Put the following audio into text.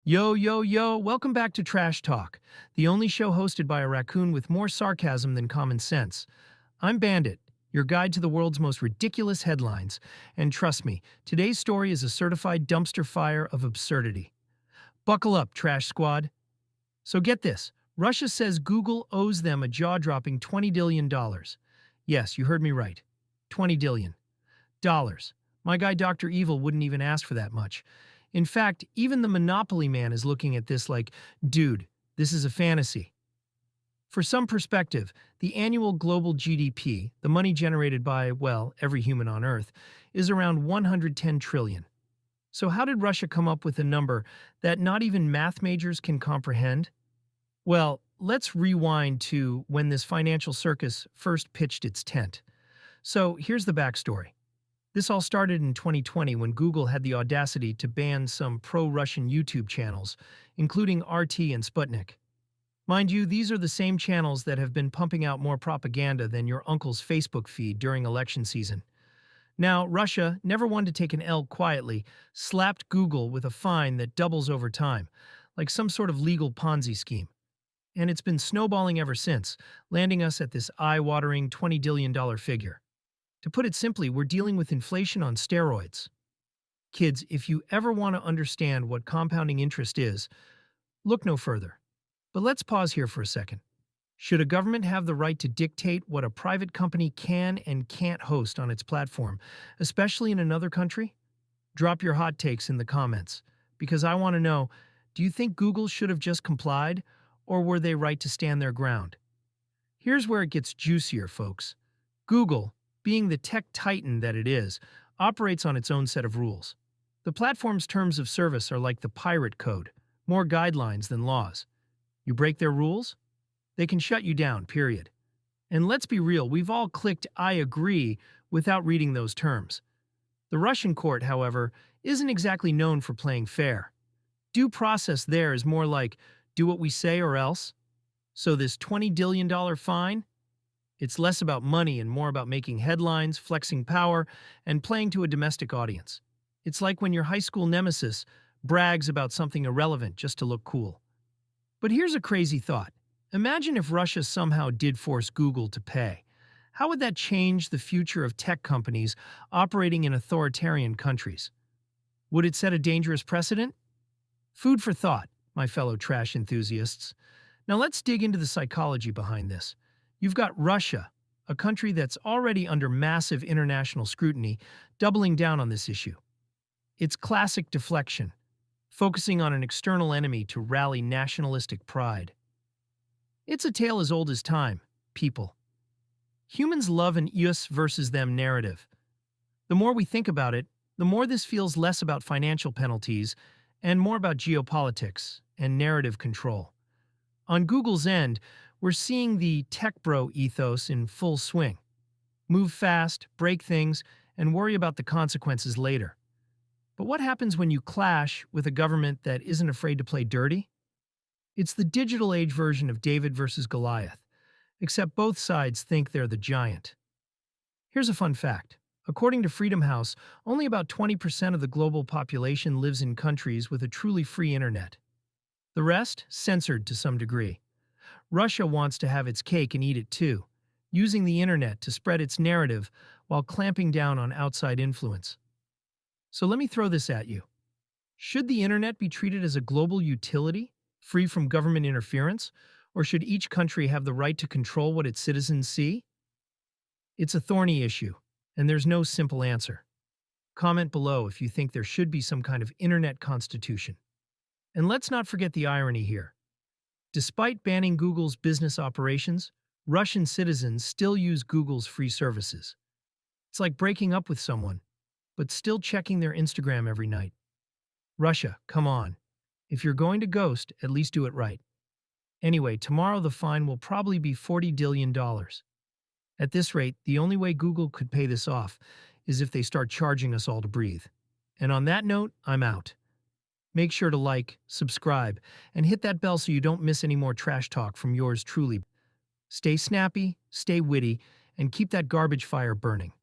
Yo, yo, yo, welcome back to Trash Talk, the only show hosted by a raccoon with more sarcasm than common sense. I'm Bandit, your guide to the world's most ridiculous headlines, and trust me, today's story is a certified dumpster fire of absurdity. Buckle up, Trash Squad. So get this, Russia says Google owes them a jaw-dropping $20 billion. Yes, you heard me right. $20 billion. My guy Dr. Evil wouldn't even ask for that much. In fact, even the Monopoly man is looking at this like, dude, this is a fantasy. For some perspective, the annual global GDP, the money generated by, well, every human on Earth, is around 110 trillion. So how did Russia come up with a number that not even math majors can comprehend? Well, let's rewind to when this financial circus first pitched its tent. So here's the backstory. This all started in 2020 when Google had the audacity to ban some pro-Russian YouTube channels, including RT and Sputnik. Mind you, these are the same channels that have been pumping out more propaganda than your uncle's Facebook feed during election season. Now, Russia, never one to take an L quietly, slapped Google with a fine that doubles over time, like some sort of legal Ponzi scheme. And it's been snowballing ever since, landing us at this eye-watering $20 billion figure. To put it simply, we're dealing with inflation on steroids. Kids, if you ever want to understand what compounding interest is, look no further. But let's pause here for a second. Should a government have the right to dictate what a private company can and can't host on its platform, especially in another country? Drop your hot takes in the comments, because I want to know, do you think Google should have just complied, or were they right to stand their ground? Here's where it gets juicier, folks. Google, being the tech titan that it is, operates on its own set of rules. The platform's terms of service are like the pirate code, more guidelines than laws. You break their rules, they can shut you down, period. And let's be real, we've all clicked I agree without reading those terms. The Russian court, however, isn't exactly known for playing fair. Due process there is more like, do what we say or else. So this $20 billion fine? It's less about money and more about making headlines, flexing power, and playing to a domestic audience. It's like when your high school nemesis brags about something irrelevant just to look cool. But here's a crazy thought. Imagine if Russia somehow did force Google to pay. How would that change the future of tech companies operating in authoritarian countries? Would it set a dangerous precedent? Food for thought, my fellow trash enthusiasts. Now let's dig into the psychology behind this. You've got Russia, a country that's already under massive international scrutiny, doubling down on this issue. It's classic deflection, focusing on an external enemy to rally nationalistic pride. It's a tale as old as time, people. Humans love an us versus them narrative. The more we think about it, the more this feels less about financial penalties and more about geopolitics and narrative control. On Google's end, we're seeing the tech bro ethos in full swing. Move fast, break things, and worry about the consequences later. But what happens when you clash with a government that isn't afraid to play dirty? It's the digital age version of David versus Goliath, except both sides think they're the giant. Here's a fun fact. According to Freedom House, only about 20% of the global population lives in countries with a truly free internet. The rest, censored to some degree. Russia wants to have its cake and eat it too, using the internet to spread its narrative while clamping down on outside influence. So let me throw this at you. Should the internet be treated as a global utility, free from government interference, or should each country have the right to control what its citizens see? It's a thorny issue, and there's no simple answer. Comment below if you think there should be some kind of internet constitution. And let's not forget the irony here. Despite banning Google's business operations, Russian citizens still use Google's free services. It's like breaking up with someone, but still checking their Instagram every night. Russia, come on. If you're going to ghost, at least do it right. Anyway, tomorrow the fine will probably be $40 billion. At this rate, the only way Google could pay this off is if they start charging us all to breathe. And on that note, I'm out. Make sure to like, subscribe, and hit that bell so you don't miss any more trash talk from yours truly. Stay snappy, stay witty, and keep that garbage fire burning.